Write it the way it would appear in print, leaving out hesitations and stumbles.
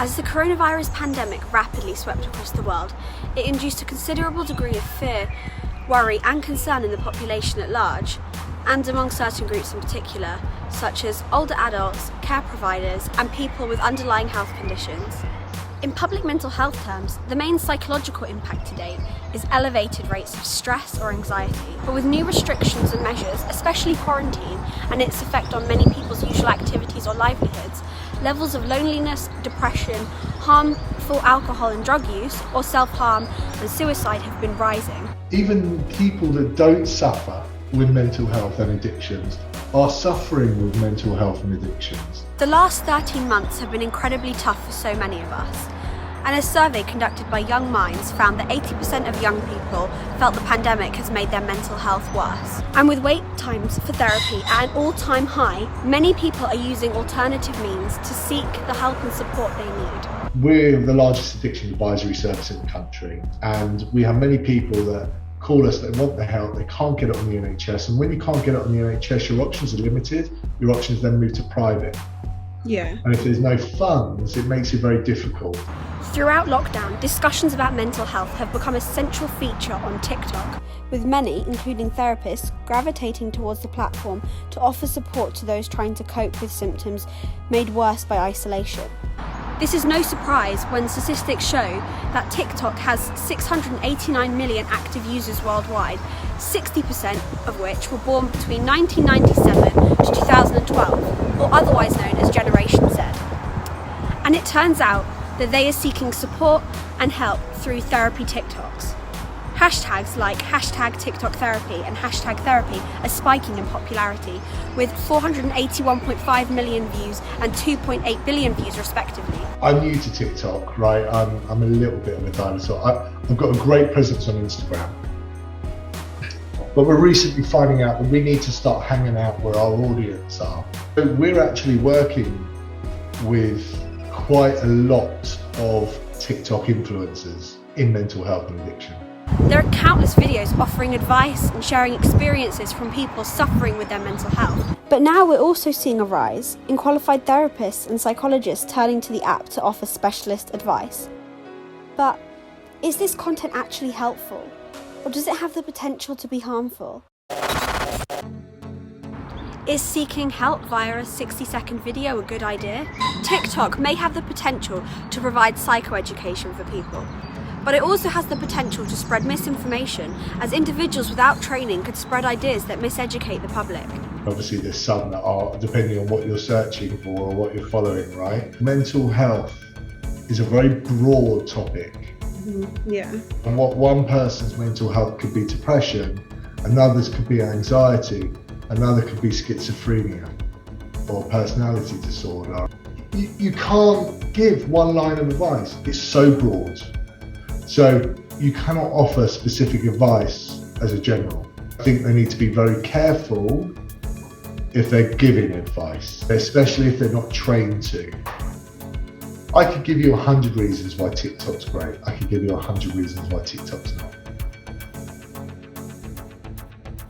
As the coronavirus pandemic rapidly swept across the world, it induced a considerable degree of fear, worry and concern in the population at large, and among certain groups in particular, such as older adults, care providers, and people with underlying health conditions. In public mental health terms, the main psychological impact to date is elevated rates of stress or anxiety, but with new restrictions and measures, especially quarantine and its effect on many people's usual activities or livelihoods, levels of loneliness, depression, harmful alcohol and drug use, or self-harm and suicide have been rising. Even people that don't suffer with mental health and addictions are suffering with mental health and addictions. The last 13 months have been incredibly tough for so many of us. And a survey conducted by Young Minds found that 80% of young people felt the pandemic has made their mental health worse. And with wait times for therapy at an all-time high, many people are using alternative means to seek the help and support they need. We're the largest addiction advisory service in the country, and we have many people that call us, they want the help, they can't get it on the NHS, and when you can't get it on the NHS, your options are limited, your options then move to private. Yeah. And if there's no funds, it makes it very difficult. Throughout lockdown, discussions about mental health have become a central feature on TikTok, with many, including therapists, gravitating towards the platform to offer support to those trying to cope with symptoms made worse by isolation. This is no surprise when statistics show that TikTok has 689 million active users worldwide, 60% of which were born between 1997 to 2012, or otherwise known as Generation Z. And it turns out that they are seeking support and help through therapy TikToks. Hashtags like hashtag TikTok therapy and hashtag therapy are spiking in popularity, with 481.5 million views and 2.8 billion views respectively. I'm new to TikTok, right? I'm a little bit of a dinosaur. I've got a great presence on Instagram. But we're recently finding out that we need to start hanging out where our audience are. So we're actually working with quite a lot of TikTok influencers in mental health and addiction. There are countless videos offering advice and sharing experiences from people suffering with their mental health. But now we're also seeing a rise in qualified therapists and psychologists turning to the app to offer specialist advice. But is this content actually helpful, or does it have the potential to be harmful? Is seeking help via a 60-second video a good idea? TikTok may have the potential to provide psychoeducation for people, but it also has the potential to spread misinformation, as individuals without training could spread ideas that miseducate the public. Obviously there's some that are, depending on what you're searching for or what you're following, right? Mental health is a very broad topic. Yeah. And what one person's mental health could be depression, another's could be anxiety, another could be schizophrenia or personality disorder. You can't give one line of advice. It's so broad. So you cannot offer specific advice as a general. I think they need to be very careful if they're giving advice, especially if they're not trained to. I could give you 100 reasons why TikTok's great. I could give you 100 reasons why TikTok's not.